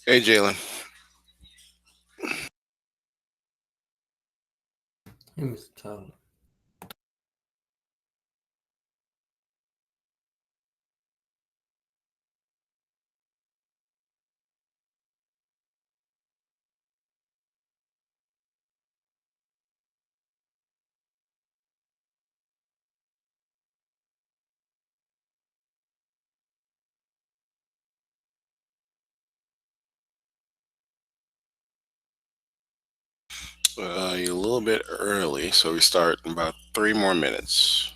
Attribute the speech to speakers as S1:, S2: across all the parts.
S1: Hey, Jalen.
S2: Hey, Mr. Tyler.
S1: You're a little bit early, so we start in about 3 more minutes.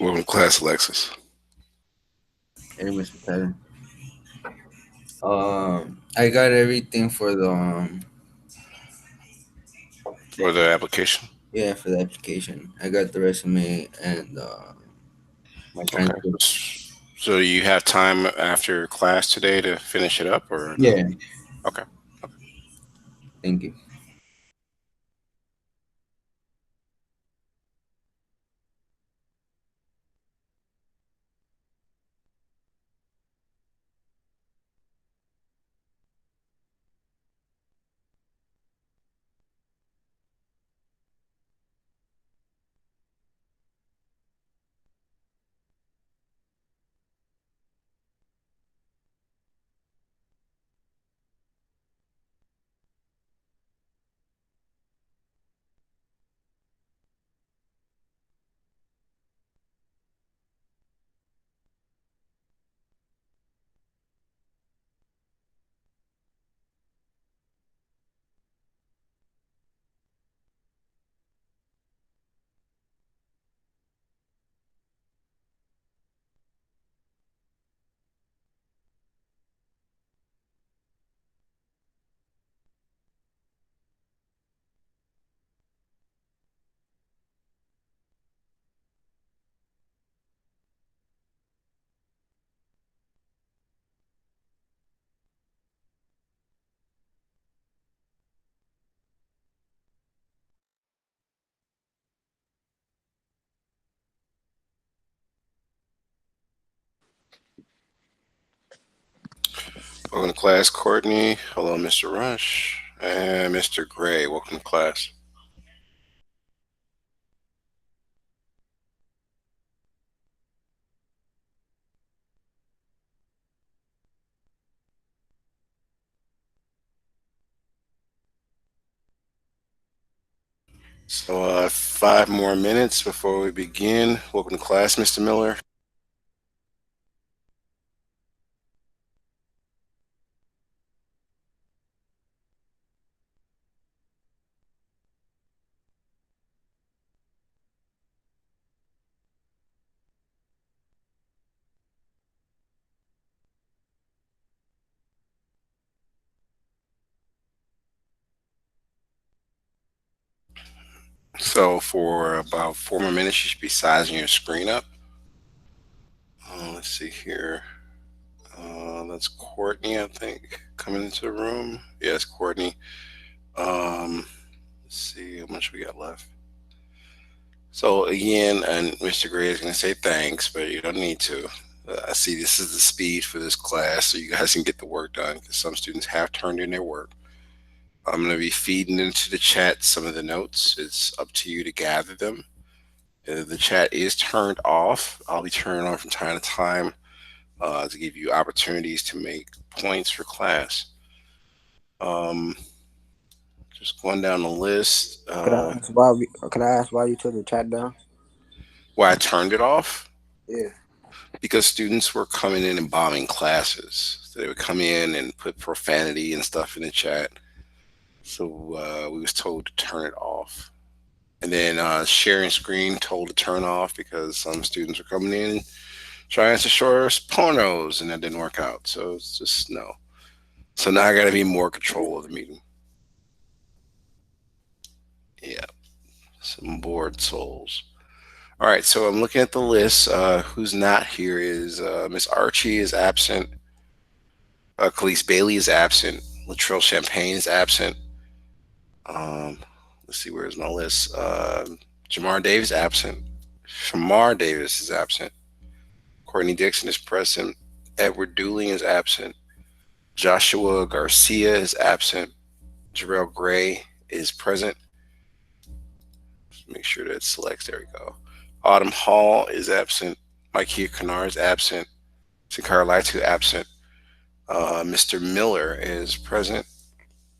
S1: Welcome to class, Alexis.
S2: Hey, Mr. Tyler. I got everything for the
S1: Or the application.
S2: yeah, for the application. I got the resume and my
S1: Okay.
S2: transcript.
S1: So you have time after class today to finish it up, or no?
S2: Yeah,
S1: Okay.
S2: thank you.
S1: Welcome to class, Courtney. Hello, Mr. Rush. And Mr. Gray. Welcome to class. So, 5 more minutes before we begin. Welcome to class, Mr. Miller. So for about 4 more minutes, you should be sizing your screen up. Let's see here. That's Courtney, I think, coming into the room. Yes, Courtney. Let's see how much we got left. So again, and Mr. Gray is going to say thanks, but you don't need to. I see this is the speed for this class, so you guys can get the work done because some students have turned in their work. I'm going to be feeding into the chat some of the notes. It's up to you to gather them. The chat is turned off. I'll be turning on from time to time to give you opportunities to make points for class. Um, just going down the list.
S3: Could I ask why you took the chat down?
S1: Why I turned it off?
S3: Yeah.
S1: Because students were coming in and bombing classes. So they would come in and put profanity and stuff in the chat. So we was told to turn it off. And then sharing screen told to turn off because some students were coming in trying to show us pornos and that didn't work out. So it's just no. So now I got to be more control of the meeting. Yeah, some bored souls. All right, so I'm looking at the list. Who's not here is Miss Archie is absent. Khalees Bailey is absent. Latrell Champagne is absent. Um, let's see, where's my list? Jamar Davis absent. Shamar Davis is absent. Courtney Dixon is present. Edward Dooling is absent. Joshua Garcia is absent. Jarrell Gray is present. Make sure that selects. There we go. Autumn Hall is absent. Mikey Kennard is absent. Sakara Laitu absent. Mr. Miller is present.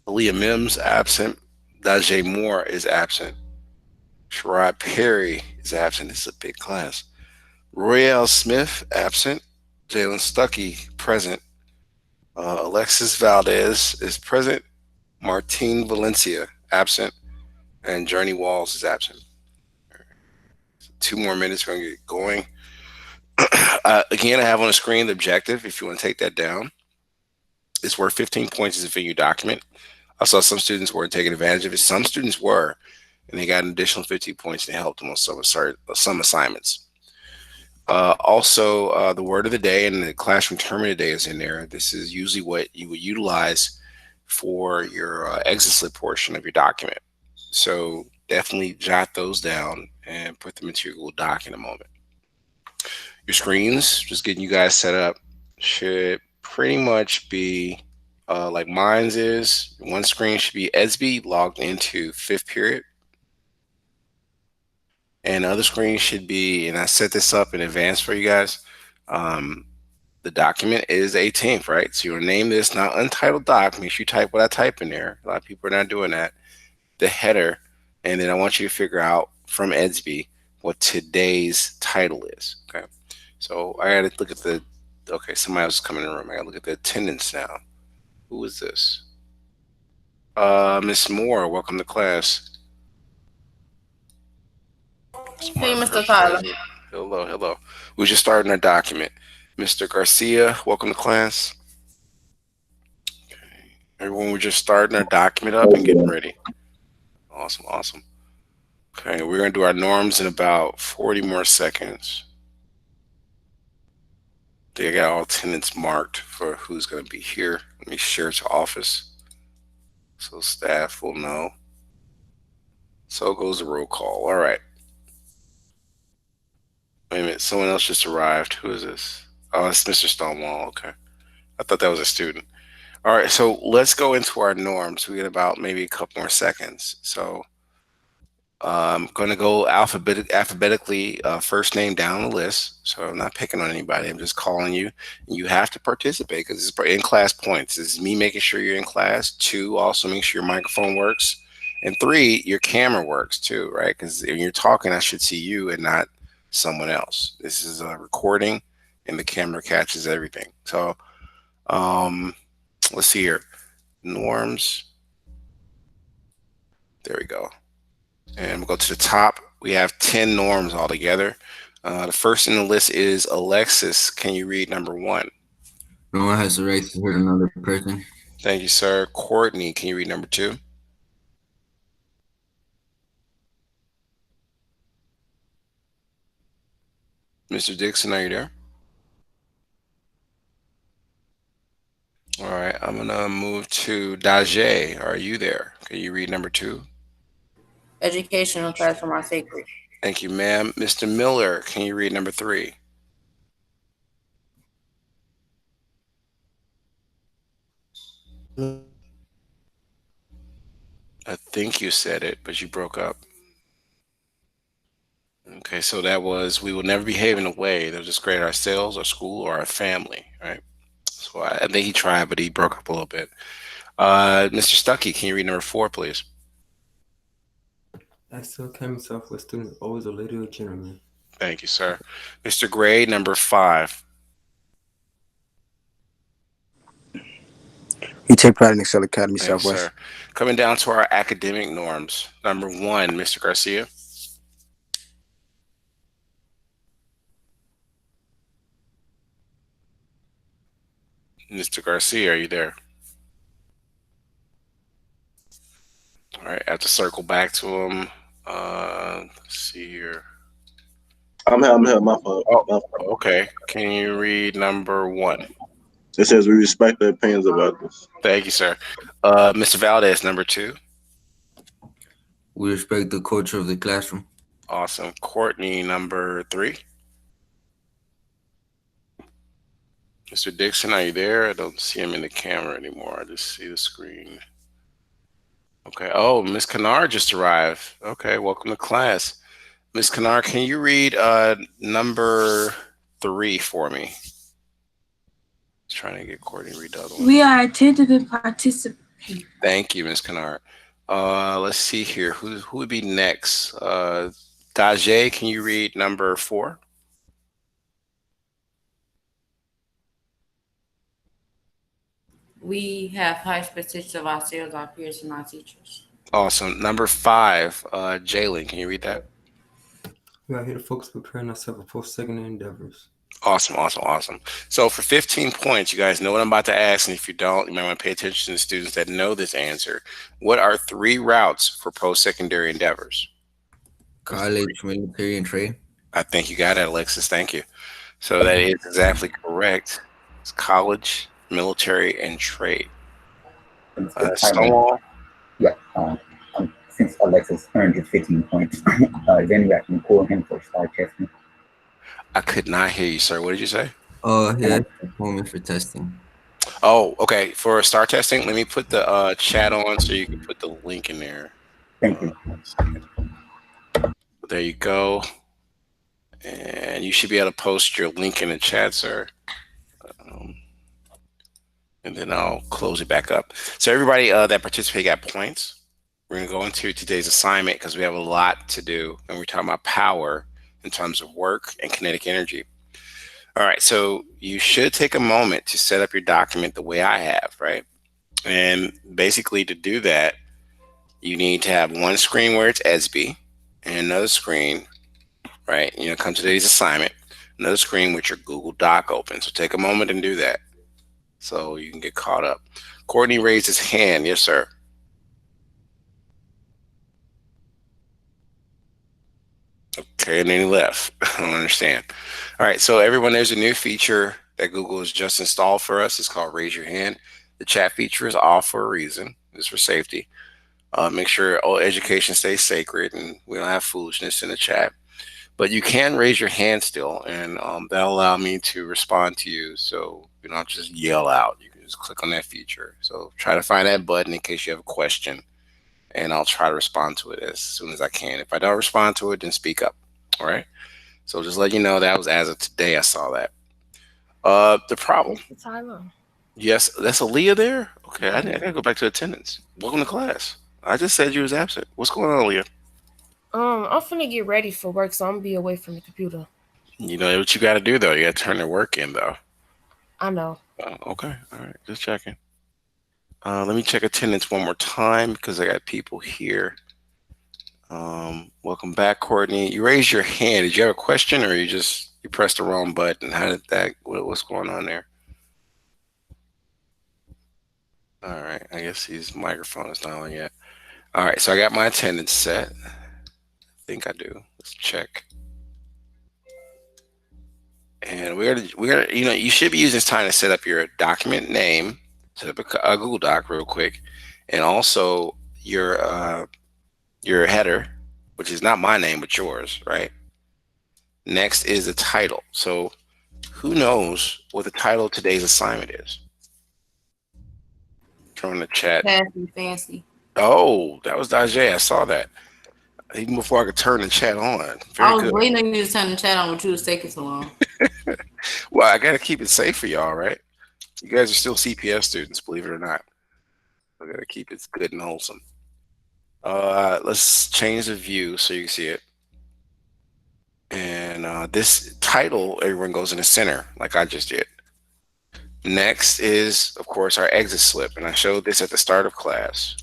S1: Aaliyah Mims absent. Dajay Moore is absent. Sherrod Perry is absent. This is a big class. Royale Smith absent. Jalen Stuckey present. Alexis Valdez is present. Martine Valencia absent. And Journey Walls is absent. 2 more minutes, we're going to get going. Again, I have on the screen the objective if you want to take that down. It's worth 15 points as a venue document. I saw some students weren't taking advantage of it. Some students were, and they got an additional 15 points to help them on some assignments. Also, the word of the day and the classroom term of the day is in there. This is usually what you would utilize for your exit slip portion of your document. So definitely jot those down and put them into your Google Doc in a moment. Your screens, just getting you guys set up, should pretty much be like mine's is. One screen should be ESB logged into fifth period. And the other screen should be, and I set this up in advance for you guys. The document is 18th, right? So you'll name this not untitled doc. Make sure you type what I type in there. A lot of people are not doing that. The header, and then I want you to figure out from EDSB what today's title is. Okay. So I got to look at the, okay, somebody else is coming in the room. I got to look at the attendance now. Who is this? Miss Moore, welcome to class.
S4: Hey, Mr. Tyler.
S1: Hello, hello. We're just starting our document. Mr. Garcia, welcome to class. Okay. Everyone, we're just starting our document up and getting ready. Awesome, awesome. Okay, we're going to do our norms in about 40 more seconds. They got all attendance marked for who's going to be here. Let me share it to office so staff will know. So goes the roll call. All right. Wait a minute, someone else just arrived. Who is this? Oh, it's Mr. Stonewall. Okay. I thought that was a student. All right, so let's go into our norms. We get about maybe a couple more seconds. So I'm going to go alphabetically, first name down the list. So I'm not picking on anybody. I'm just calling you. You have to participate because it's in-class points. This is me making sure you're in class. 2, also make sure your microphone works. And 3, your camera works too, right? Because when you're talking, I should see you and not someone else. This is a recording and the camera catches everything. So let's see here. Norms. There we go. And we'll go to the top. We have 10 norms altogether. The first in the list is Alexis. Can you read number 1?
S2: No one has the right to hurt another person.
S1: Thank you, sir. Courtney, can you read number 2? Mr. Dixon, are you there? All right, I'm gonna move to Daje. Are you there? Can you read number two?
S4: Educational classroom are sacred.
S1: Thank you, ma'am. Mr. Miller, can you read number three? I think you said it, but you broke up. Okay, so that was we will never behave in a way that will discredit ourselves, our school, or our family, right? So I think he tried, but he broke up a little bit. Mr. Stuckey, can you read number four, please?
S5: I still came myself with student always a lady or gentleman.
S1: Thank you, sir. Mr. Gray, number five.
S3: He take pride in Excel Academy
S1: Thank you,
S3: Southwest.
S1: sir. Coming down to our academic norms. Number one, Mr. Garcia. Mr. Garcia, are you there? All right, I have to circle back to him. Let's see here.
S6: I'm here. I'm here. My fault.
S1: Oh,
S6: My fault.
S1: okay. Can you read number one?
S6: It says we respect the opinions of others.
S1: Thank you, sir. Mr. Valdez, number two.
S2: We respect the culture of the classroom.
S1: Awesome. Courtney, number three. Mr. Dixon, are you there? I don't see him in the camera anymore. I just see the screen. Okay. Oh, Miss Kennard just arrived. Okay, welcome to class. Miss Kennard, can you read number three for me? Trying to get Courtney to read the other one.
S7: We are attentive and participate.
S1: Thank you, Miss Kennard. Let's see here. Who would be next? Daje, can you read number four?
S4: We have high expectations of ourselves, our peers, and our teachers.
S1: Awesome. Number five, Jalen, can you read that?
S5: We are here to focus preparing ourselves for post-secondary endeavors.
S1: Awesome, awesome, awesome. So for 15 points, you guys know what I'm about to ask, and if you don't, you might want to pay attention to the students that know this answer. What are three routes for post-secondary endeavors?
S2: College, military, and trade.
S1: I think you got it, Alexis. Thank you. So that is exactly correct. It's college, military, and trade. Stonewall.
S8: Yeah. Since Alexis earned his 15 points, then we can call him for star testing.
S1: I could not hear you, sir. What did you say?
S2: Yeah, moment for testing.
S1: Oh, okay. For star testing, let me put the chat on so you can put the link in there.
S8: Thank you.
S1: There you go. And you should be able to post your link in the chat, sir. And then I'll close it back up. So everybody that participated got points. We're going to go into today's assignment because we have a lot to do. And we're talking about power in terms of work and kinetic energy. All right, so you should take a moment to set up your document the way I have, right? And basically to do that, you need to have one screen where it's ESB and another screen, right? Come to today's assignment, another screen with your Google Doc open. So take a moment and do that so you can get caught up. Courtney raised his hand. Yes, sir. Okay, and then he left. I don't understand. All right, so everyone, there's a new feature that Google has just installed for us. It's called Raise Your Hand. The chat feature is off for a reason. It's for safety. Make sure all education stays sacred and we don't have foolishness in the chat. But you can raise your hand still, and that'll allow me to respond to you. So you don't have to just yell out. You can just click on that feature. So try to find that button in case you have a question, and I'll try to respond to it as soon as I can. If I don't respond to it, then speak up. All right. So just let you know that was as of today. I saw that. The problem.
S7: Tyler.
S1: Yes, that's Aaliyah there. Okay, I gotta go back to attendance. Welcome to class. I just said you was absent. What's going on, Aaliyah?
S7: I'm finna get ready for work, so I'm gonna be away from the computer.
S1: You know what you got to do though. You got to turn the work in though.
S7: I know.
S1: Okay. All right. Just checking. Let me check attendance one more time because I got people here. Welcome back, Courtney. You raised your hand. Did you have a question or you pressed the wrong button? How did that, what's going on there? All right. I guess his microphone is not on yet. All right. So I got my attendance set. I think I do. Let's check. And you should be using this time to set up your document name, set up a Google Doc real quick, and also your header, which is not my name but yours, right? Next is the title. So who knows what the title of today's assignment is? Turn on the chat.
S4: Fancy, fancy.
S1: Oh, that was Dajay. I saw that. Even before I could turn the chat on.
S4: I
S1: Very
S4: was
S1: good.
S4: waiting on you to turn the chat on, but you was taking so long.
S1: Well, I got to keep it safe for y'all, right? You guys are still CPS students, believe it or not. I got to keep it good and wholesome. Let's change the view so you can see it. And this title, everyone goes in the center, like I just did. Next is, of course, our exit slip. And I showed this at the start of class.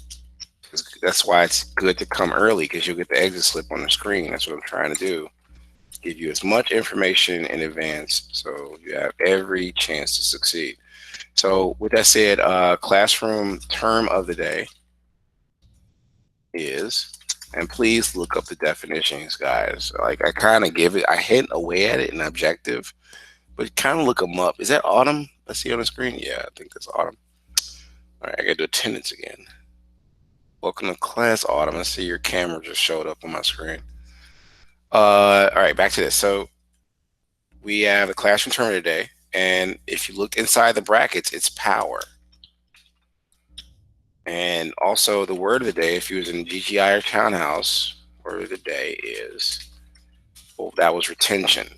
S1: That's why it's good to come early, because you'll get the exit slip on the screen. That's what I'm trying to do. Give you as much information in advance so you have every chance to succeed. So with that said, classroom term of the day is, and please look up the definitions, guys. Like I hint away at it in objective, but kind of look them up. Is that autumn? Let's see on the screen. Yeah, I think that's autumn. All right, I got to do attendance again. Welcome to class, Autumn. I see your camera just showed up on my screen. All right, back to this. So we have a classroom term today, and if you look inside the brackets, it's power. And also the word of the day, if you was in GGI or Townhouse, word of the day is, well, that was retention.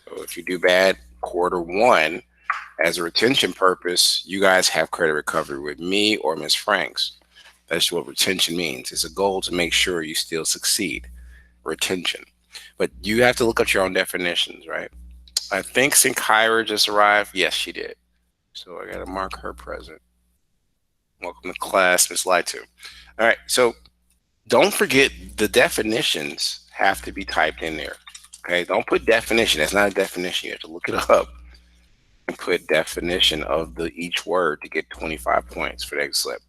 S1: So if you do bad quarter one as a retention purpose, you guys have credit recovery with me or Ms. Franks. That's what retention means. It's a goal to make sure you still succeed. Retention. But you have to look up your own definitions, right? I think Sinkyra just arrived. Yes, she did. So I got to mark her present. Welcome to class, Ms. Lightu. All right. So don't forget the definitions have to be typed in there. Okay. Don't put definition. That's not a definition. You have to look it up and put definition of each word to get 25 points for the exit slip.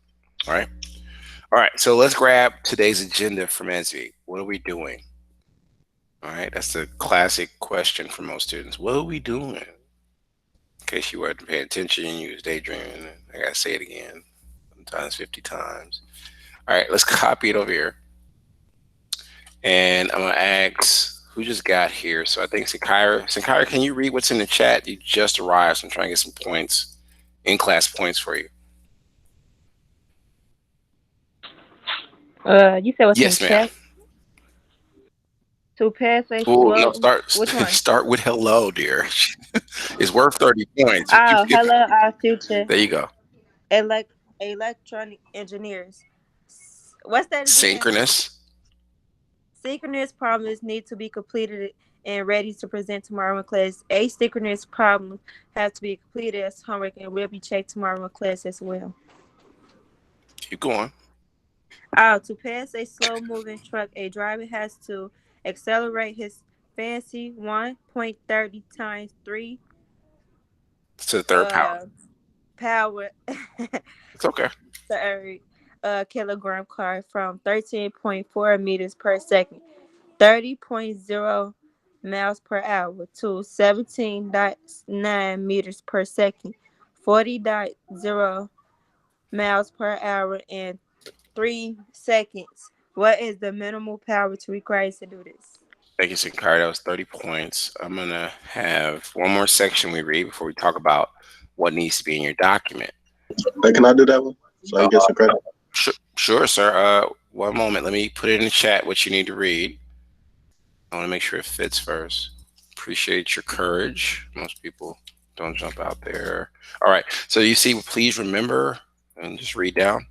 S1: All right. All right, so let's grab today's agenda from Esby. What are we doing? All right, that's the classic question for most students. What are we doing? In case you weren't paying attention, you was daydreaming. I gotta say it again, sometimes 50 times. All right, let's copy it over here. And I'm gonna ask who just got here. So I think Sinkyra. Sinkyra, can you read what's in the chat? You just arrived, so I'm trying to get some points, in-class points for you.
S9: You said what's
S1: Yes,
S9: in
S1: ma'am.
S9: chat? To pass a
S1: Oh,
S9: slow.
S1: no,
S9: Which one?
S1: start with hello, dear. It's worth 30 points.
S9: Oh, hello, our future
S1: There you go.
S9: electronic engineers. What's that again?
S1: Synchronous.
S9: Synchronous problems need to be completed and ready to present tomorrow in class. Asynchronous problems have to be completed as homework and will be checked tomorrow in class as well.
S1: Keep going.
S9: To pass a slow-moving truck, a driver has to accelerate his fancy 1.30 times 3
S1: To the third power.
S9: power
S1: It's okay.
S9: third kilogram car from 13.4 meters per second, 30.0 miles per hour to 17.9 meters per second, 40.0 miles per hour in 3 seconds. What is the minimal power to require to do this?
S1: Thank you, Sinclair. That was 30 points. I'm going to have one more section we read before we talk about what needs to be in your document.
S6: Hey, can I do that one? So I get some credit?
S1: Sure, sir. One moment. Let me put it in the chat what you need to read. I want to make sure it fits first. Appreciate your courage. Most people don't jump out there. All right. So you see, please remember, and just read down.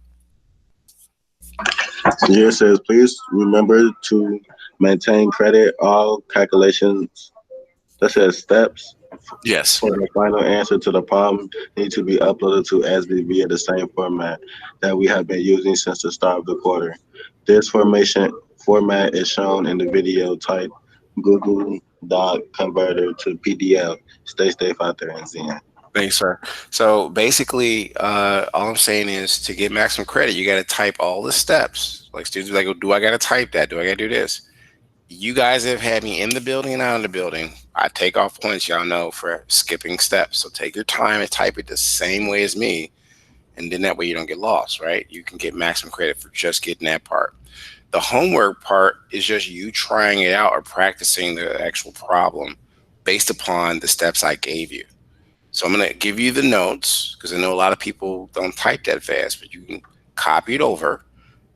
S6: Yeah, it says, please remember to maintain credit. All calculations, that says steps.
S1: Yes.
S6: For the final answer to the problem need to be uploaded to SB via the same format that we have been using since the start of the quarter. This format is shown in the video. Type Google Doc Converter to PDF. Stay safe out there and Zen.
S1: Thanks, sir. So basically, all I'm saying is to get maximum credit, you got to type all the steps. Like students are like, do I got to type that? Do I got to do this? you guys have had me in the building and out of the building. I take off points, y'all know, for skipping steps. So take your time and type it the same way as me. And then that way you don't get lost, right? You can get maximum credit for just getting that part. The homework part is just you trying it out or practicing the actual problem based upon the steps I gave you. So I'm going to give you the notes because I know a lot of people don't type that fast, but you can copy it over,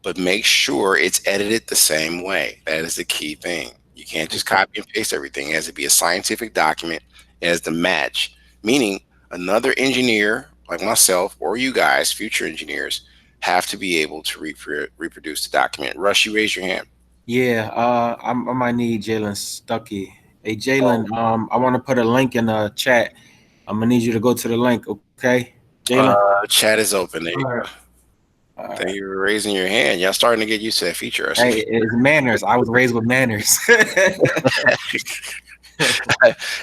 S1: but make sure it's edited the same way. That is the key thing. You can't just copy and paste everything. It has to be a scientific document. It has to match, meaning another engineer like myself or you guys, future engineers, have to be able to reproduce the document. Rush, you raise your hand.
S10: Yeah, I might need Jalen Stuckey. Hey,
S1: Oh,
S10: Jalen, I want to put a link in the chat. I'm gonna need you to go to the link, okay? Jalen.
S1: chat is open. There you
S10: All right.
S1: go.
S10: All
S1: Thank
S10: right.
S1: you for raising your hand. Y'all starting to get used to that feature. I see.
S10: Hey, it's manners. I was raised with manners.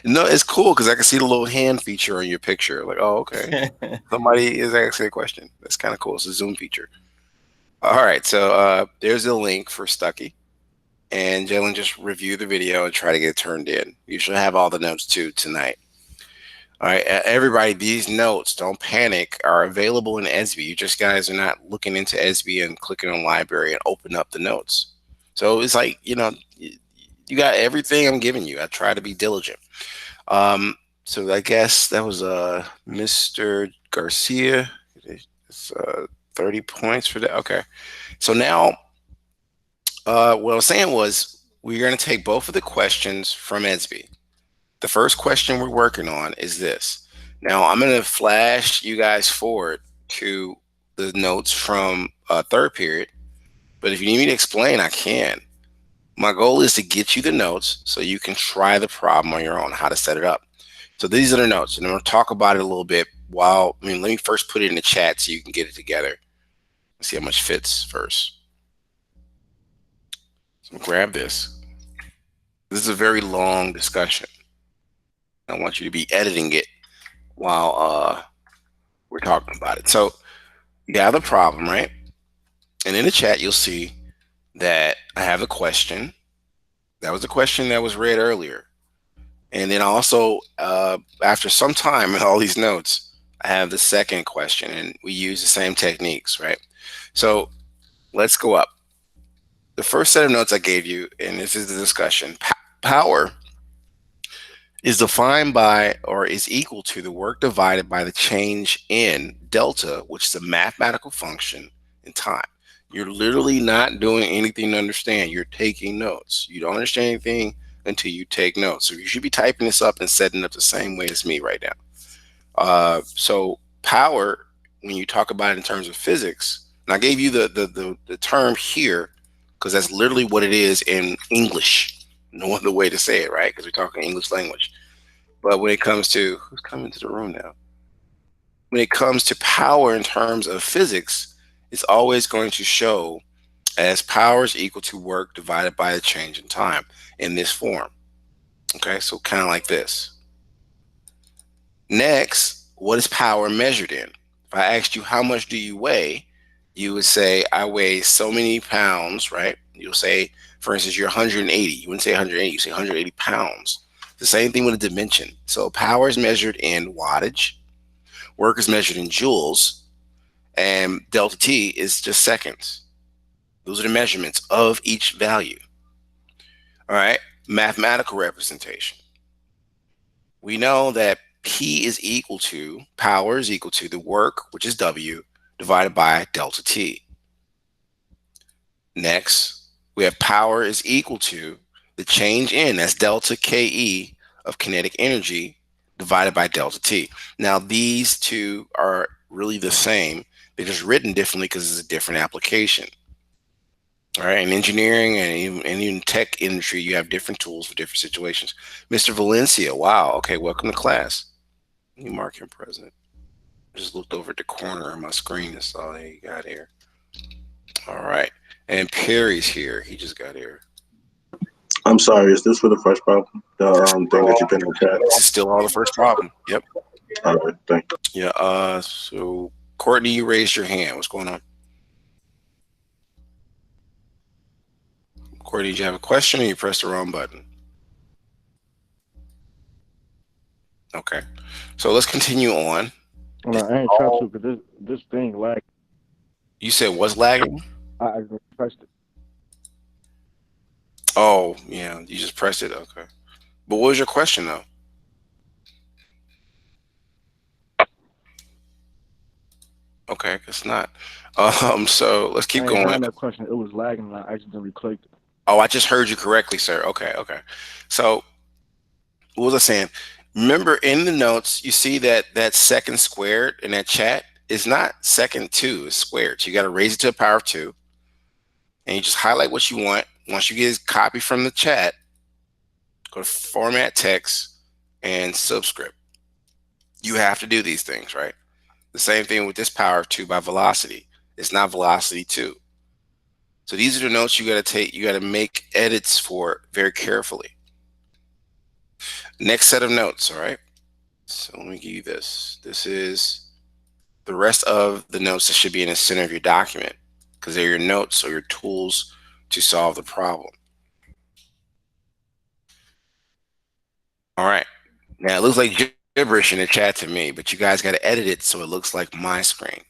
S1: No, it's cool because I can see the little hand feature on your picture. Like, oh, okay. Somebody is asking a question. That's kind of cool. It's a Zoom feature. All right. So there's a link for Stucky. And Jalen, just review the video and try to get it turned in. You should have all the notes too tonight. All right, everybody, these notes, don't panic, are available in ESB. You just guys are not looking into ESB and clicking on library and open up the notes. So it's like, you got everything I'm giving you. I try to be diligent. So I guess that was Mr. Garcia. It's 30 points for that. Okay. So now what I was saying was we're going to take both of the questions from ESB. The first question we're working on is this. Now I'm going to flash you guys forward to the notes from third period, but if you need me to explain, I can. My goal is to get you the notes so you can try the problem on your own, how to set it up. So these are the notes, and I'm going to talk about it a little bit let me first put it in the chat so you can get it together. Let's see how much fits first. So grab this. This is a very long discussion. I want you to be editing it while we're talking about it. So you have the problem, right? And in the chat, you'll see that I have a question. That was a question that was read earlier. And then also, after some time in all these notes, I have the second question, and we use the same techniques, right? So let's go up. The first set of notes I gave you, and this is the discussion, power is defined by or is equal to the work divided by the change in delta, which is a mathematical function in time. You're literally not doing anything to understand. You're taking notes. You don't understand anything until you take notes. So you should be typing this up and setting it up the same way as me right now. So power, when you talk about it in terms of physics, and I gave you the term here because that's literally what it is in English. No other way to say it, right? Because we're talking English language. But when it comes to who's coming to the room now, when it comes to power in terms of physics, it's always going to show as power is equal to work divided by the change in time in this form. Okay, so kind of like this. Next, what is power measured in? If I asked you how much do you weigh, you would say I weigh so many pounds, right? You'll say, for instance, you're 180. You wouldn't say 180, you say 180 pounds. The same thing with a dimension. So power is measured in wattage, work is measured in joules, and delta T is just seconds. Those are the measurements of each value. All right, mathematical representation. We know that P is equal to, power is equal to the work, which is W, divided by delta T. Next, we have power is equal to the change in, that's delta KE of kinetic energy divided by delta T. Now, these two are really the same. They're just written differently because it's a different application. All right, in engineering and even tech industry, you have different tools for different situations. Mr. Valencia, wow, okay, welcome to class. Let me mark him present. I just looked over at the corner of my screen and saw that he got here. All right, and Perry's here. He just got here.
S6: I'm sorry, is this for the first problem? The thing that you put in the chat?
S1: This is still all the first problem. Yep.
S6: All right, thank you.
S1: Yeah, so Courtney, you raised your hand. What's going on? Courtney, did you have a question or you pressed the wrong button? Okay. So let's continue on.
S11: No, I ain't trying to because this thing lag.
S1: You said what's lagging?
S11: I just pressed it.
S1: Oh, yeah, you just pressed it. Okay. But what was your question though? Okay, it's not. So let's keep
S11: I ain't
S1: going.
S11: had no question. It was lagging and I accidentally clicked it.
S1: Oh, I just heard you correctly, sir. Okay, okay. So what was I saying? Remember in the notes, you see that second squared in that chat is not second two, it's squared. So you got to raise it to the power of two. And you just highlight what you want. Once you get a copy from the chat, go to format text and subscript. You have to do these things, right? The same thing with this power of two by velocity. It's not velocity two. So these are the notes you got to take. You got to make edits for very carefully. Next set of notes, all right? So let me give you this. This is the rest of the notes that should be in the center of your document because they're your notes or your tools to solve the problem. All right. Now it looks like gibberish in the chat to me, but you guys got to edit it so it looks like my screen.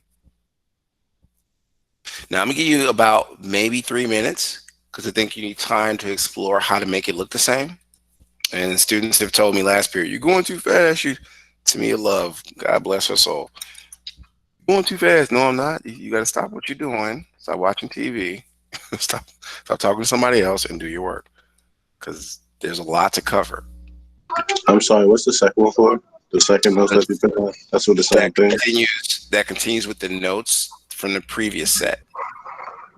S1: Now I'm gonna give you about maybe 3 minutes because I think you need time to explore how to make it look the same. And students have told me last period, you're going too fast. You, to me, love. God bless her soul. You're going too fast. No, I'm not. You got to stop what you're doing. Stop watching TV. stop talking to somebody else and do your work because there's a lot to cover.
S6: I'm sorry, what's the second one for? The second notes that you put on? That's what the same thing.
S1: That continues with the notes from the previous set.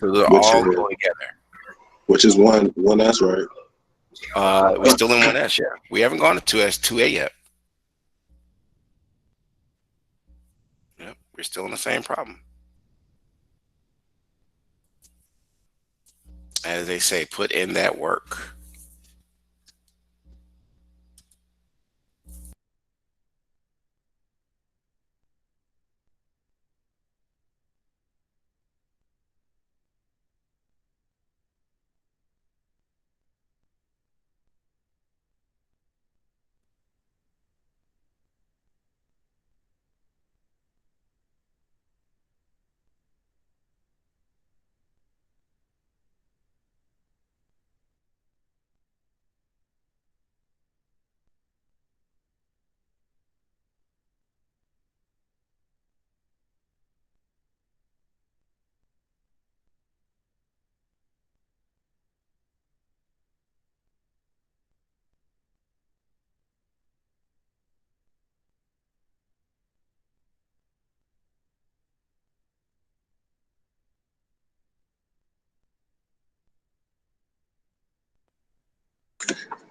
S1: So they're
S6: Which
S1: all
S6: is-
S1: go together.
S6: Which is one S, right?
S1: We're still in 1S, yeah. We haven't gone to 2S, 2A yet. Yep, we're still in the same problem. As they say, put in that work.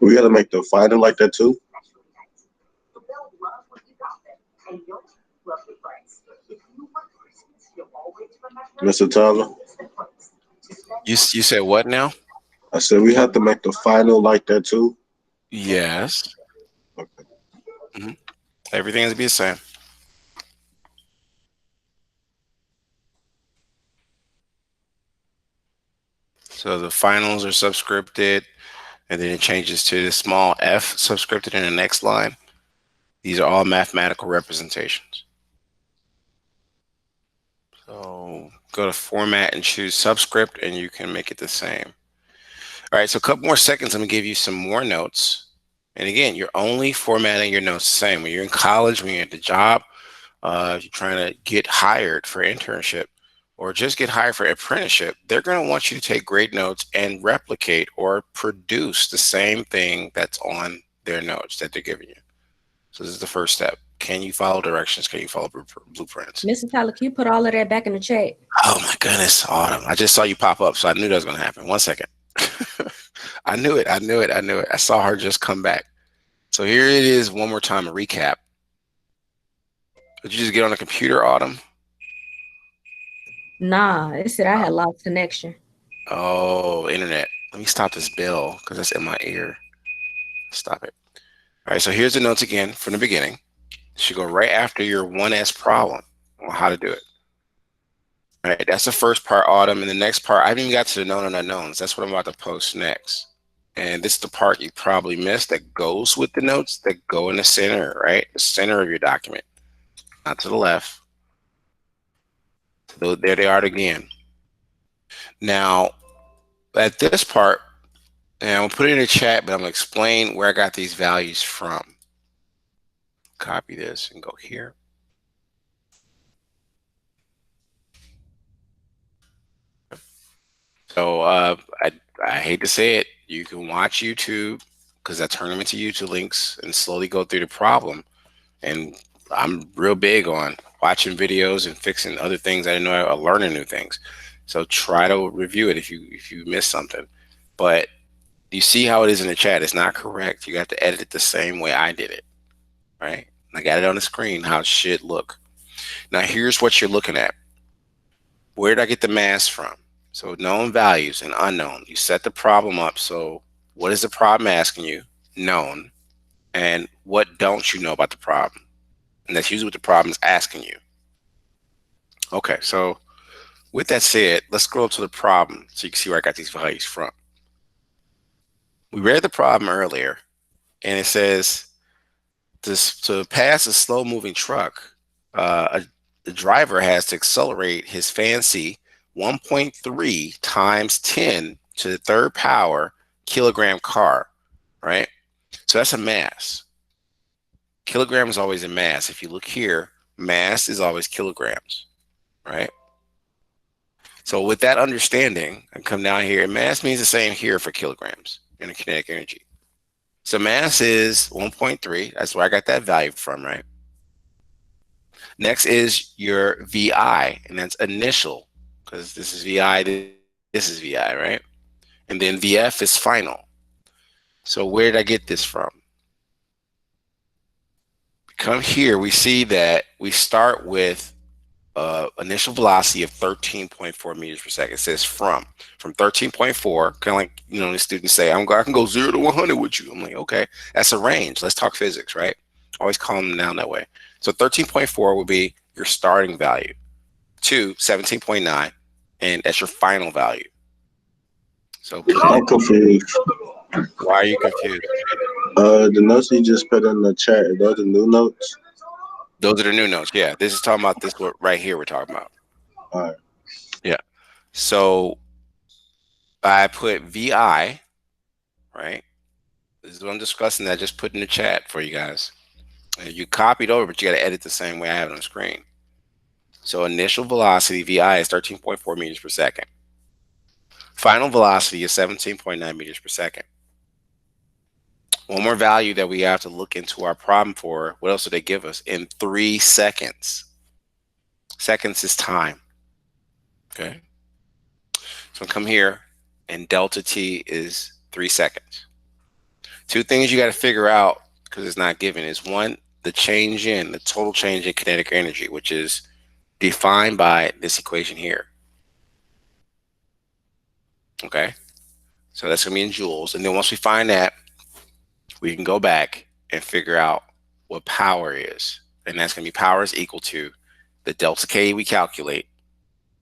S6: We got to make the final like that too. Mr. Tyler?
S1: You said what now?
S6: I said we have to make the final like that too.
S1: Yes.
S6: Okay.
S1: Everything has to be the same. So the finals are subscripted, and then it changes to the small f subscripted in the next line. These are all mathematical representations. So go to format and choose subscript, and you can make it the same. All right, so a couple more seconds. I'm gonna give you some more notes. And again, you're only formatting your notes the same. When you're in college, when you're at the job, if you're trying to get hired for internship or just get hired for apprenticeship, they're going to want you to take great notes and replicate or produce the same thing that's on their notes that they're giving you. So this is the first step. Can you follow directions? Can you follow blueprints?
S12: Mr. Tyler, can you put all of that back in the chat?
S1: Oh my goodness, Autumn. I just saw you pop up, so I knew that was going to happen. 1 second. I knew it. I saw her just come back. So here it is one more time, a recap. Did you just get on the computer, Autumn?
S12: Nah, it said I had lost connection.
S1: Oh, internet. Let me stop this bell because that's in my ear. Stop it. All right, so here's the notes again from the beginning. It should go right after your 1S problem on how to do it. All right, that's the first part, Autumn. And the next part, I haven't even got to the known and unknowns. That's what I'm about to post next. And this is the part you probably missed that goes with the notes that go in the center, right? The center of your document, not to the left. So there they are again. Now, at this part, and I'm gonna put it in the chat, but I'm gonna explain where I got these values from. Copy this and go here. So I hate to say it, you can watch YouTube because I turn them into YouTube links and slowly go through the problem. And I'm real big on watching videos and fixing other things I didn't know, or learning new things. So try to review it if you miss something. But you see how it is in the chat. It's not correct. You have to edit it the same way I did it, right? I got it on the screen how it should look. Now here's what you're looking at. Where did I get the mass from? So known values and unknown. You set the problem up. So what is the problem asking you? Known. And what don't you know about the problem? And that's usually what the problem is asking you. Okay, so with that said, let's scroll to the problem so you can see where I got these values from. We read the problem earlier, and it says to pass a slow-moving truck, the driver has to accelerate his fancy 1.3 times 10 to the third power kilogram car, right? So that's a mass. Kilogram is always a mass. If you look here, mass is always kilograms, right? So with that understanding, I come down here, and mass means the same here for kilograms in kinetic energy. So mass is 1.3. That's where I got that value from, right? Next is your VI, and that's initial, because this is VI, this is VI, right? And then VF is final. So where did I get this from? Come here, we see that we start with initial velocity of 13.4 meters per second. It says from 13.4, kind of like, you know, the students say, I can go 0 to 100 with you. I'm like, okay, that's a range. Let's talk physics, right? Always calm them down that way. So 13.4 will be your starting value to 17.9, and that's your final value. So
S6: I'm confused.
S1: Why are you confused?
S6: The notes you just put in the chat, are those the new notes?
S1: Those are the new notes. Yeah, this is talking about this right here. We're talking about.
S6: All right.
S1: Yeah. So I put VI, right? This is what I'm discussing. That I just put in the chat for you guys. You copied over, but you got to edit the same way I have it on the screen. So initial velocity VI is 13.4 meters per second. Final velocity is 17.9 meters per second. One more value that we have to look into our problem for. What else did they give us? In 3 seconds. Seconds is time. Okay. So come here, and delta T is 3 seconds. Two things you got to figure out, because it's not given, is one, the total change in kinetic energy, which is defined by this equation here. Okay. So that's going to be in joules. And then once we find that, we can go back and figure out what power is. And that's going to be power is equal to the delta K we calculate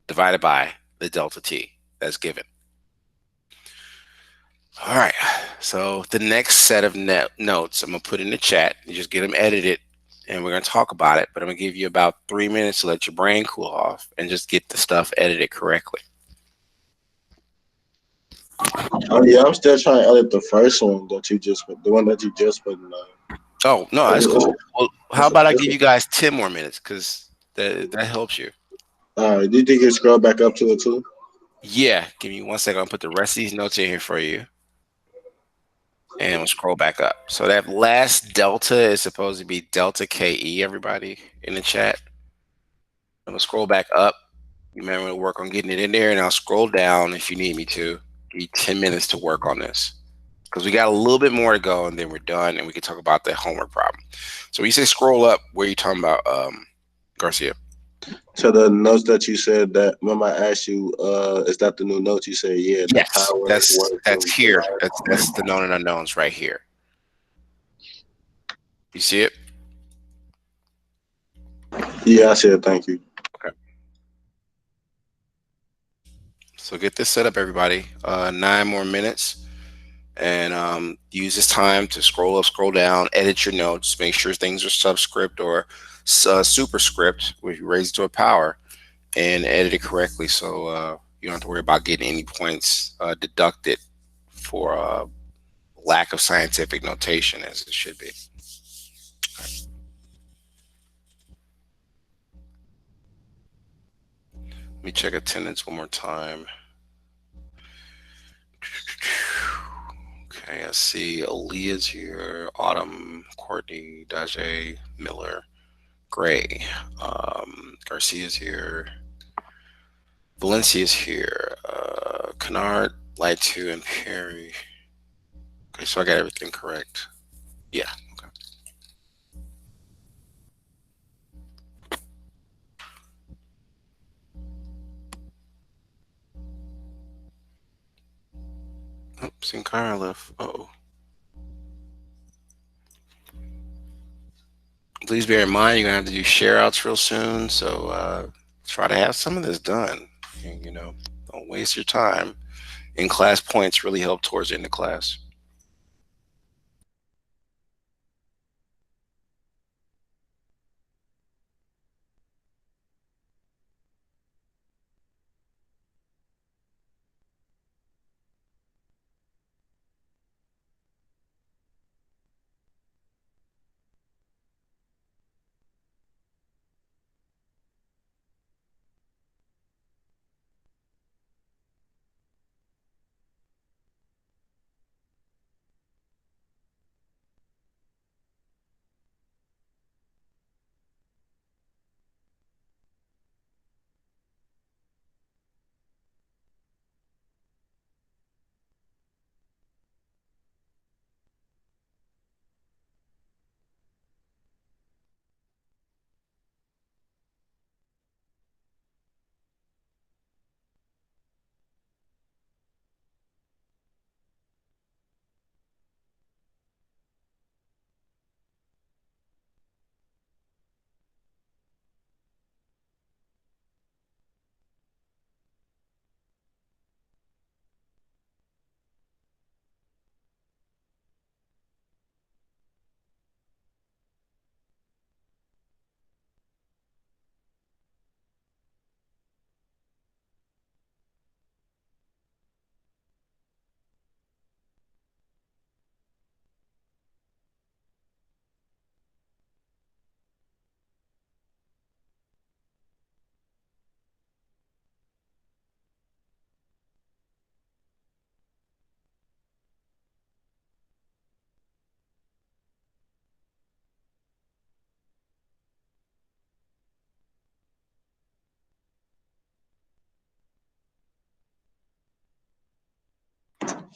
S1: divided by the delta T that's given. All right. So the next set of notes I'm going to put in the chat. You just get them edited, and we're going to talk about it. But I'm going to give you about 3 minutes to let your brain cool off and just get the stuff edited correctly.
S6: Oh yeah, I'm still trying to edit the first one that you just put, the one that you just put in.
S1: Oh no, that's cool. Well, how about I give you guys 10 more minutes, because that helps you.
S6: All right. Do you think you can scroll back up to it too?
S1: Yeah, give me 1 second. I'll put the rest of these notes in here for you. And we'll scroll back up. So that last delta is supposed to be delta KE, everybody in the chat. I'm gonna scroll back up. Remember to work on getting it in there, and I'll scroll down if you need me to. Give you 10 minutes to work on this, because we got a little bit more to go, and then we're done, and we can talk about the homework problem. So when you say scroll up, where are you talking about, Garcia?
S6: To the notes that you said that remember I asked you, is that the new notes? You said yeah.
S1: Yes, that's here. That's the known and unknowns right here. You see it?
S6: Yeah, I said thank you.
S1: Okay. So get this set up, everybody. 9 more minutes. And use this time to scroll up, scroll down, edit your notes, make sure things are subscript or superscript, if you raise it to a power, and edit it correctly, so you don't have to worry about getting any points deducted for lack of scientific notation, as it should be. Let me check attendance one more time. Okay, I see Aaliyah's here, Autumn, Courtney, Daje, Miller, Gray, Garcia's here, Valencia's here, Kennard, Light 2, and Perry. Okay, so I got everything correct. Yeah, okay. Oh, Sincara left. Uh-oh. Please bear in mind, you're going to have to do share outs real soon, so try to have some of this done. And, don't waste your time. In-class points really help towards the end of class.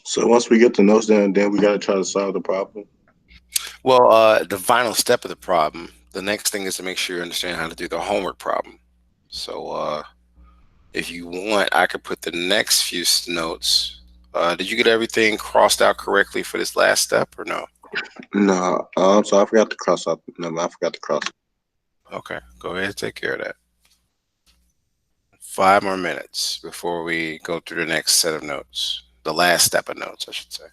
S6: So once we get the notes down, then we got to try to solve the problem.
S1: Well, the final step of the problem, the next thing is to make sure you understand how to do the homework problem. So if you want, I could put the next few notes. Did you get everything crossed out correctly for this last step or no?
S6: No, so I forgot to cross out. No, I forgot to cross.
S1: Okay, go ahead and take care of that. 5 more minutes before we go through the next set of notes. The last step of notes, I should say.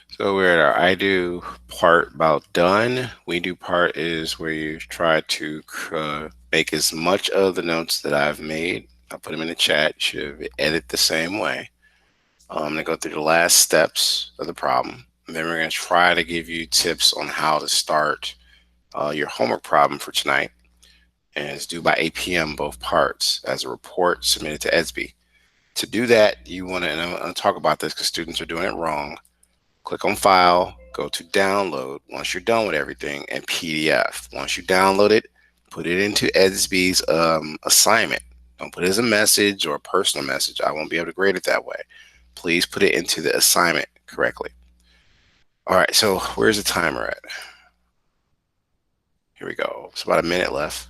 S1: So we're at our I do part about done. We do part is where you try to make as much of the notes that I've made. I'll put them in the chat. You should edit the same way. I'm going to go through the last steps of the problem. And then we're going to try to give you tips on how to start your homework problem for tonight. And it's due by 8 p.m. both parts as a report submitted to ESB. To do that, you want to, and I'm going to talk about this because students are doing it wrong. Click on File, go to Download once you're done with everything, and PDF. Once you download it, put it into ESB's assignment. Don't put it as a message or a personal message. I won't be able to grade it that way. Please put it into the assignment correctly. All right, so where's the timer at? Here we go. It's about a minute left.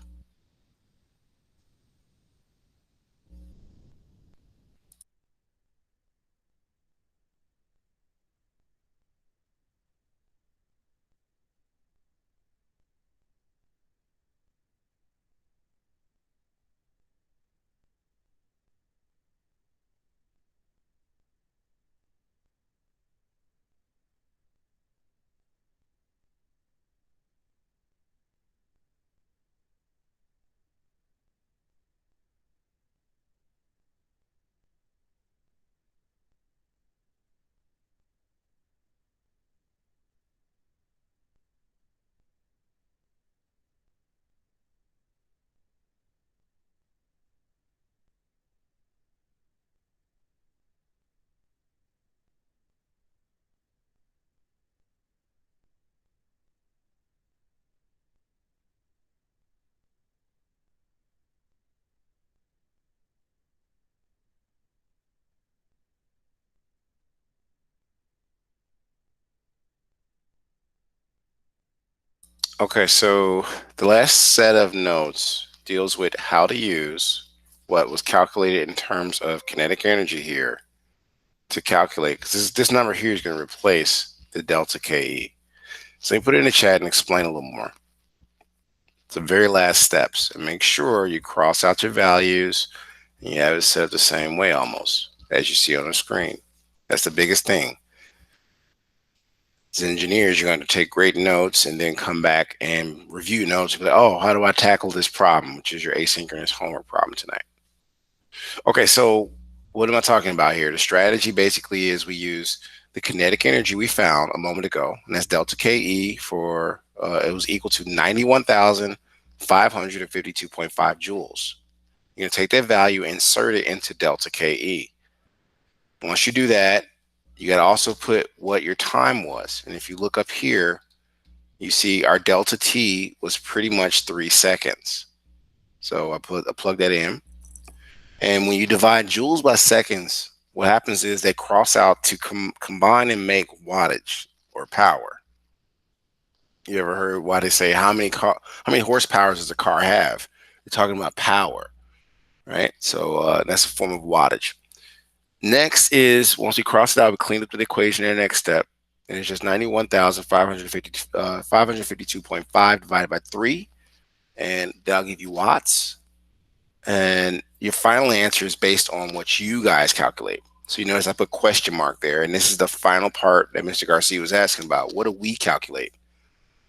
S1: Okay, so the last set of notes deals with how to use what was calculated in terms of kinetic energy here to calculate, because this number here is going to replace the delta KE. So you put it in the chat and explain a little more. It's the very last steps, and make sure you cross out your values and you have it set up the same way almost as you see on the screen. That's the biggest thing. As engineers, you're going to take great notes and then come back and review notes and be like, oh, how do I tackle this problem, which is your asynchronous homework problem tonight. Okay, so what am I talking about here? The strategy basically is we use the kinetic energy we found a moment ago, and that's delta KE for, it was equal to 91,552.5 joules. You're going to take that value, insert it into delta KE. Once you do that, you got to also put what your time was. And if you look up here, you see our delta T was pretty much 3 seconds. So I plug that in. And when you divide joules by seconds, what happens is they cross out to combine and make wattage or power. You ever heard why they say how many horsepower does a car have? They're talking about power, right? So that's a form of wattage. Next is, once we cross it out, we clean up the equation in the next step. And it's just 91,552.5 divided by 3. And that'll give you watts. And your final answer is based on what you guys calculate. So you notice I put question mark there. And this is the final part that Mr. Garcia was asking about. What do we calculate?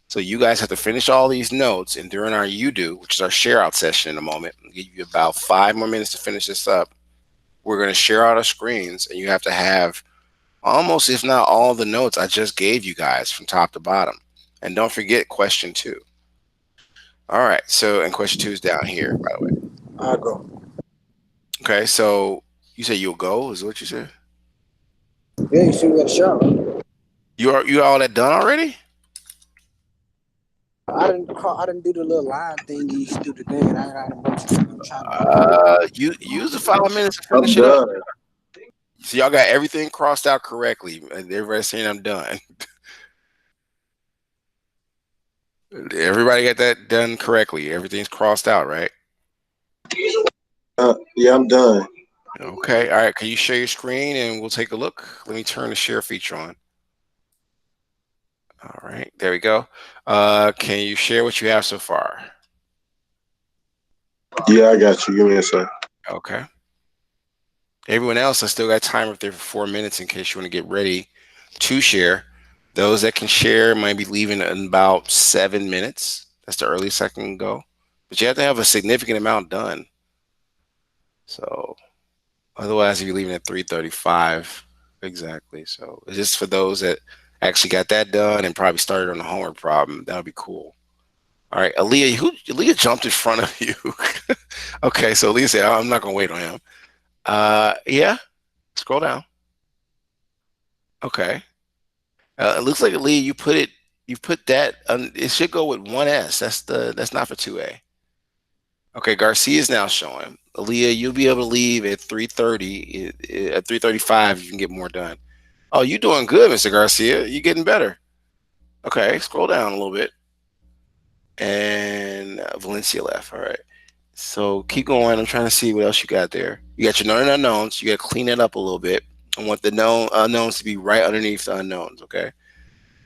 S1: So you guys have to finish all these notes. And during our you do, which is our share out session in a moment, I'll give you about 5 more minutes to finish this up. We're going to share out our screens, and you have to have almost, if not all, the notes I just gave you guys from top to bottom. And don't forget question 2. All right, so, and question 2 is down here, by the way.
S3: I'll go.
S1: Okay, so you say you'll go, is what you said?
S3: Yeah, you see we got a show.
S1: You all that done already?
S3: I didn't do the little line thing. You do the thing. I got a bunch of trying to.
S1: You use the 5 minutes to
S6: I'm
S1: finish it up.
S6: done.
S1: So y'all got everything crossed out correctly. Everybody's saying I'm done. Everybody got that done correctly. Everything's crossed out, right?
S6: Yeah, I'm done.
S1: Okay. All right. Can you share your screen and we'll take a look? Let me turn the share feature on. All right. There we go. Can you share what you have so far?
S6: Yeah, I got you. Give me a sec.
S1: Okay. Everyone else, I still got time up there for 4 minutes in case you want to get ready to share. Those that can share might be leaving in about 7 minutes. That's the earliest I can go. But you have to have a significant amount done. So otherwise, if you're leaving at 3:35, exactly. So it's just for those that actually got that done and probably started on the homework problem. That would be cool. All right, Aaliyah, Aaliyah jumped in front of you. Okay, so Aaliyah said, I'm not gonna wait on him. Yeah, scroll down. Okay. It looks like Aaliyah, you put that it should go with 1S. That's not for 2A. Okay, Garcia is now showing. Aaliyah, you'll be able to leave at 3:30. At 3:35, you can get more done. Oh, you're doing good, Mr. Garcia. You're getting better. Okay, scroll down a little bit. And Valencia left. All right. So keep going. I'm trying to see what else you got there. You got your known and unknowns. You got to clean it up a little bit. I want the known unknowns to be right underneath the unknowns. Okay.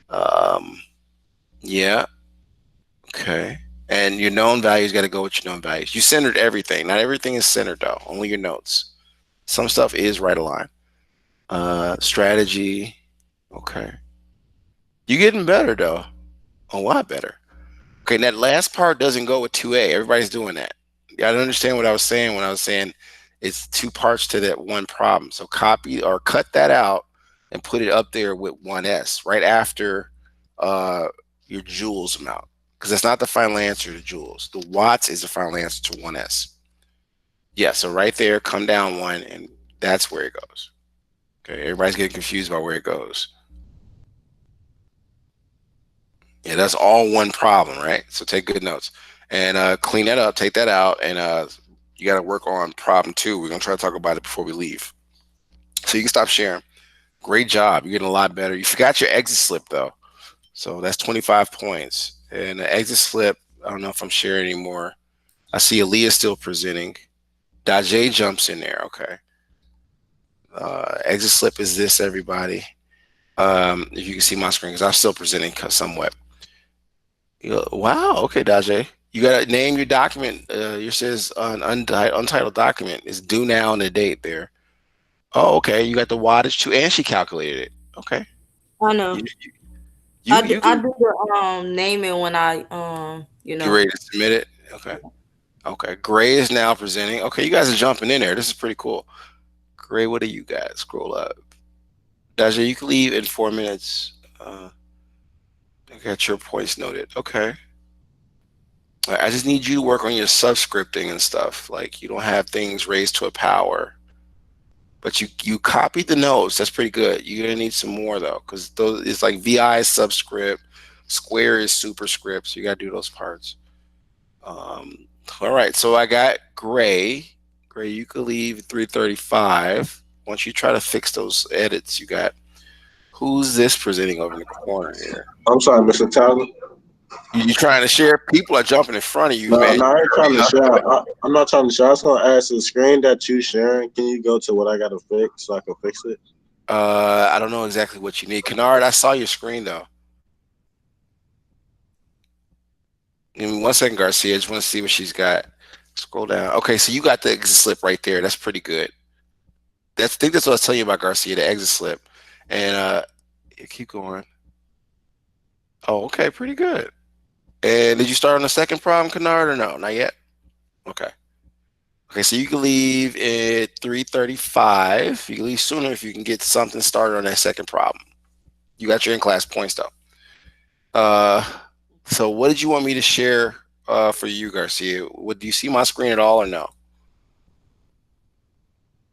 S1: Um, yeah. Okay. And your known values got to go with your known values. You centered everything. Not everything is centered though. Only your notes. Some stuff is right aligned. Strategy. Okay. You getting better though. A lot better. Okay, and that last part doesn't go with 2A. Everybody's doing that. You gotta understand what I was saying when I was saying it's two parts to that one problem. So copy or cut that out and put it up there with 1S right after uh, your joules amount. Because that's not the final answer to joules. The watts is the final answer to 1S. Yeah, so right there, come down one, and that's where it goes. Okay, everybody's getting confused about where it goes. Yeah, that's all one problem, right? So take good notes and clean that up, take that out, and you got to work on problem 2. We're going to try to talk about it before we leave. So you can stop sharing. Great job. You're getting a lot better. You forgot your exit slip, though. So that's 25 points. And the exit slip, I don't know if I'm sharing anymore. I see Aaliyah still presenting. Dajay jumps in there. Okay. Exit slip is this, everybody. If you can see my screen, because I'm still presenting somewhat. Wow. Okay, Dajay. You gotta name your document. Yours says an untitled document. It's due now and the date there. Oh, okay. You got the wattage too, and she calculated it. Okay.
S4: I know.
S1: You
S4: I do the naming when I
S1: you ready to submit it? Okay. Okay. Gray is now presenting. Okay, you guys are jumping in there. This is pretty cool. Gray, what do you got? Scroll up. Dajay, you can leave in 4 minutes. I got your points noted. Okay. I just need you to work on your subscripting and stuff. Like you don't have things raised to a power, but you copied the notes. That's pretty good. You're gonna need some more though, because those it's like VI is subscript, square is superscript. So you gotta do those parts. All right. So I got Gray. Gray, you could leave 3:35. Once you try to fix those edits, you got who's this presenting over in the corner here?
S6: I'm sorry, Mr. Tyler.
S1: You trying to share? People are jumping in front of you,
S6: No,
S1: man.
S6: no, I ain't trying to share. I'm not trying to share. I was gonna ask the screen that you sharing. Can you go to what I gotta fix so I can fix it?
S1: I don't know exactly what you need. Kennard, I saw your screen though. Give me 1 second, Garcia. I just want to see what she's got. Scroll down. Okay, so you got the exit slip right there. That's pretty good. I think that's what I was telling you about, Garcia, the exit slip. And keep going. Oh, okay, pretty good. And did you start on the second problem, Kennard, or no? Not yet? Okay. Okay, so you can leave at 3:35. You can leave sooner if you can get something started on that second problem. You got your in-class points though. So what did you want me to share for you, Garcia? Do you see my screen at all or no?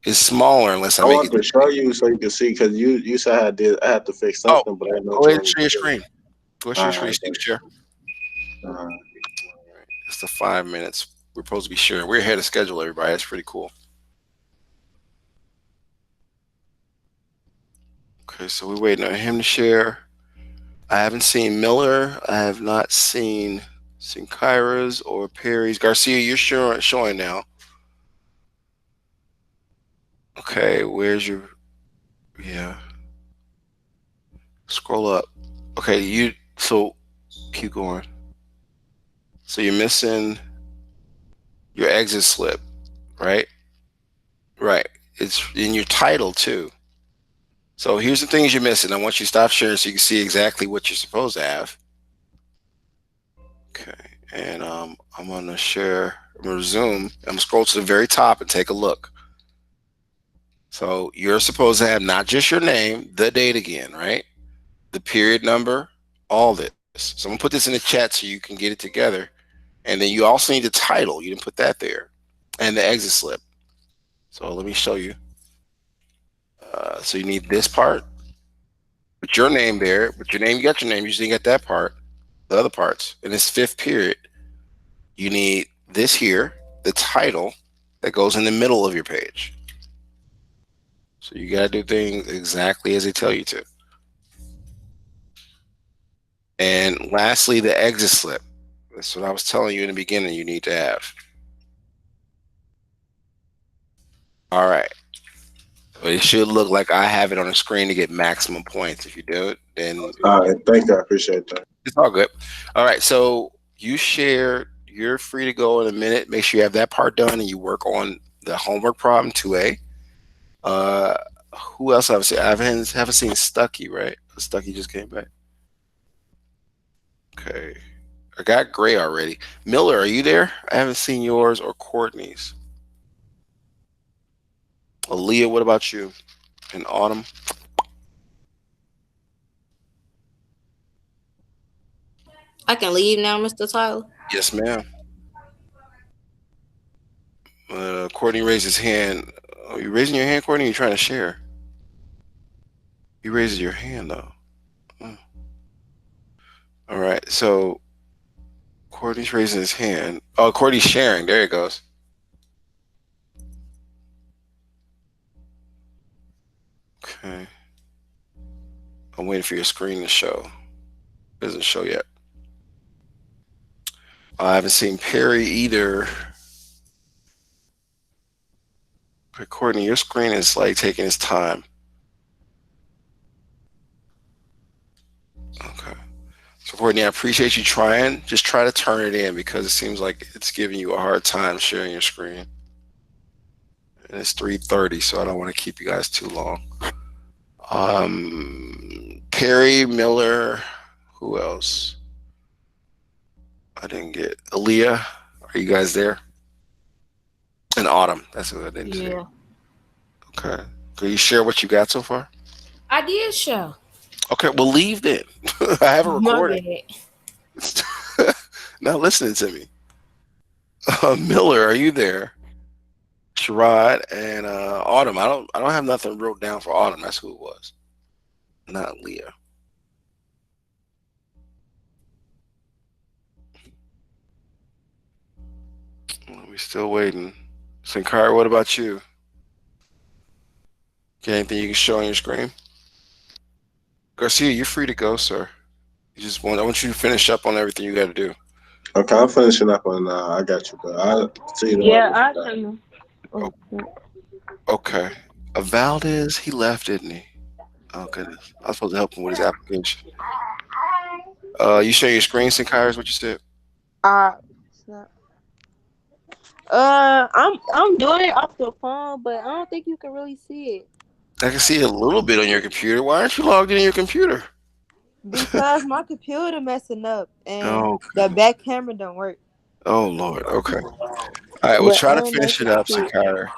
S1: It's smaller unless I
S6: I
S1: make
S6: want
S1: it.
S6: to show you so you can see because you said I had to fix something, but I know
S1: go ahead and share your screen. Go ahead and share your screen. Share.
S6: Uh,
S1: It's the 5 minutes. We're supposed to be sharing. We're ahead of schedule, everybody. That's pretty cool. Okay, so we're waiting on him to share. I haven't seen Miller. I have not seen Kairas or Perry's. Garcia, you're showing now. Okay, where's your... Yeah. Scroll up. Okay, so keep going. So you're missing your exit slip, right? Right. It's in your title too. So here's the things you're missing. I want you to stop sharing so you can see exactly what you're supposed to have. Okay, and I'm gonna share. I'm gonna zoom. I'm gonna scroll to the very top and take a look. So you're supposed to have not just your name, the date again, right? The period number, all this. So I'm gonna put this in the chat so you can get it together. And then you also need the title. You didn't put that there, and the exit slip. So let me show you. So you need this part. Put your name there. Put your name. You got your name. You just didn't get that part. The other parts. In this fifth period, you need this here, the title that goes in the middle of your page. So you got to do things exactly as they tell you to. And lastly, the exit slip. That's what I was telling you in the beginning you need to have. All right. But it should look like I have it on the screen to get maximum points. If you do it, then
S6: All right, thank you. I appreciate that.
S1: it's all good. All right. So you share. You're free to go in a minute. Make sure you have that part done and you work on the homework problem 2A. Who else I've seen? I haven't seen Stucky, right? Stucky just came back. Okay. I got Gray already. Miller, are you there? I haven't seen yours or Courtney's. Aaliyah, what about you? And Autumn?
S12: I can leave now, Mr. Tyler.
S1: Yes, ma'am. Courtney raised his hand. Are you raising your hand, Courtney? Or are you trying to share? You raised your hand, though. All right. So Courtney's raising his hand. Oh, Courtney's sharing. There it goes. Okay. I'm waiting for your screen to show. It doesn't show yet. I haven't seen Perry either. Okay, Courtney, your screen is like taking its time. Okay. So Courtney, I appreciate you trying. Just try to turn it in because it seems like it's giving you a hard time sharing your screen. And it's 3:30, so I don't want to keep you guys too long. Perry, Miller, who else? I didn't get Aaliyah. Are you guys there? And Autumn. That's what I didn't see. Okay. Can you share what you got so far?
S7: I did show.
S1: Okay, well leave then. I have a
S7: My
S1: recording.
S7: bad.
S1: Now listening to me. Miller, are you there? Sherrod and Autumn. I don't have nothing wrote down for Autumn. That's who it was. Not Leah. We're still waiting. Sankara, what about you? Okay, anything you can show on your screen? Garcia, you're free to go, sir. I want you to finish up on everything you got to do.
S6: Okay, I'm finishing up on. I got you, but I see the
S9: Yeah,
S6: one.
S9: I can.
S1: Okay. Valdez, he left, didn't he? Oh goodness. I was supposed to help him with his application. You share your screen, Sankara, is what you said?
S9: I'm doing it off the phone, but I don't think you can really see it.
S1: I can see a little bit on your computer. Why aren't you logged in your computer?
S9: Because my computer messing up and
S1: Oh.
S9: the back camera don't work.
S1: Oh Lord. Okay. All right. Well, try to finish it up, Sankara.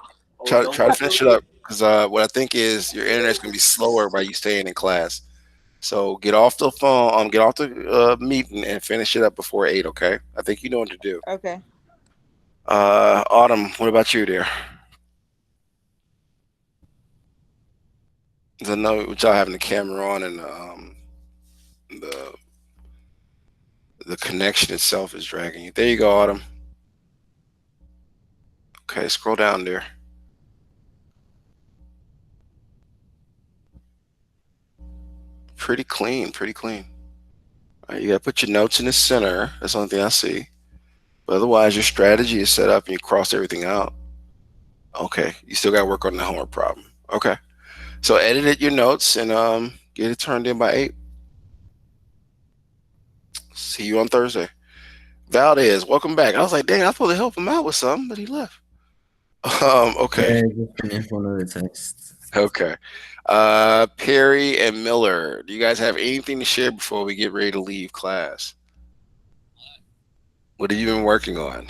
S1: Try to finish it up because what I think is your internet's gonna be slower by you staying in class. So get off the phone, get off the meeting and finish it up before 8. Okay. I think you know what to do.
S9: Okay.
S1: Autumn, what about you, dear? I know y'all having the camera on and the connection itself is dragging you. There you go, Autumn. Okay, scroll down there. Pretty clean, pretty clean. All right, you gotta put your notes in the center. That's the only thing I see. But otherwise, your strategy is set up and you cross everything out. Okay, you still gotta work on the homework problem. Okay, so edit your notes and get it turned in by 8. See you on Thursday. Valdez, welcome back. I was like, dang, I was supposed to help him out with something, but he left. Okay.
S2: Yeah, just finish one of the texts.
S1: Okay. Perry and Miller, do you guys have anything to share before we get ready to leave class? What have you been working on?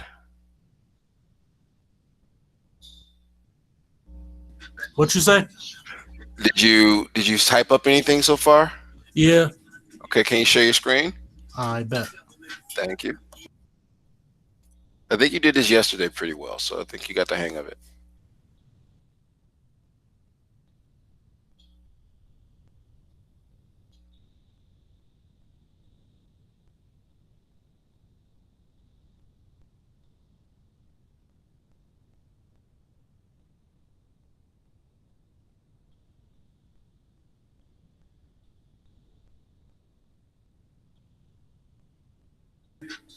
S13: What you say?
S1: Did you type up anything so far?
S13: Yeah,
S1: Okay, can you share your screen?
S13: I bet.
S1: Thank you. I think you did this yesterday pretty well, so I think you got the hang of it.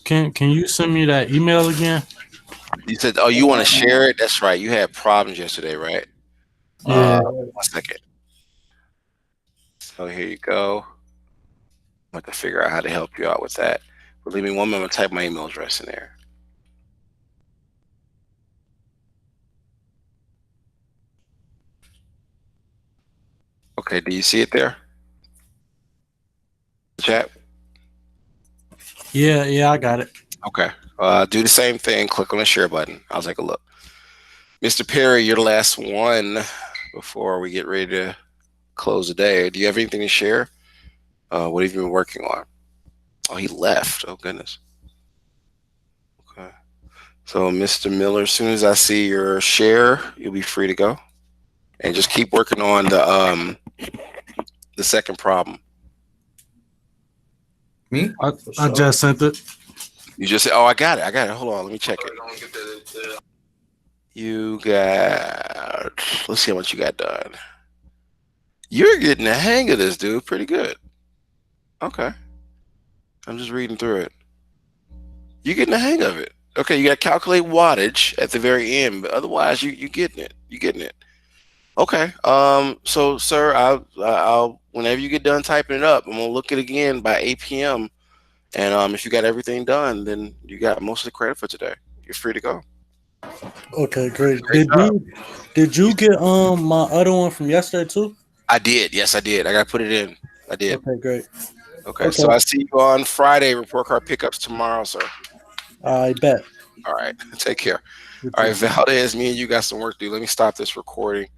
S13: Can you send me that email again?
S1: You said, oh, you want to share it? That's right. You had problems yesterday, right?
S13: Yeah.
S1: 1 second. So here you go. I'm going to figure out how to help you out with that. But leave me 1 moment, type my email address in there. Okay, do you see it there? Chat?
S13: Yeah, I got it.
S1: Okay. Do the same thing. Click on the share button. I'll take a look. Mr. Perry, you're the last one before we get ready to close the day. Do you have anything to share? What have you been working on? Oh, he left. Oh, goodness. Okay. So, Mr. Miller, as soon as I see your share, you'll be free to go. And just keep working on the second problem.
S2: Me?
S13: I just sent it.
S1: You just said, oh, I got it. Hold on, let me check it. You got, let's see how much you got done. You're getting the hang of this, dude. Pretty good. Okay. I'm just reading through it. You're getting the hang of it. Okay, you got to calculate wattage at the very end, but otherwise you getting it. You getting it. Okay. So, sir, I'll whenever you get done typing it up, I'm gonna look at it again by 8 p.m. And if you got everything done, then you got most of the credit for today. You're free to go.
S13: Okay, great.
S1: Great job.
S13: Did you get my other one from yesterday too?
S1: I did. Yes, I did. I got to put it in. I did.
S13: Okay, great.
S1: Okay. So I see you on Friday. Report card pickups tomorrow, sir.
S13: I bet.
S1: All right. Take care. All right, Valdez, me and you got some work to do. Let me stop this recording.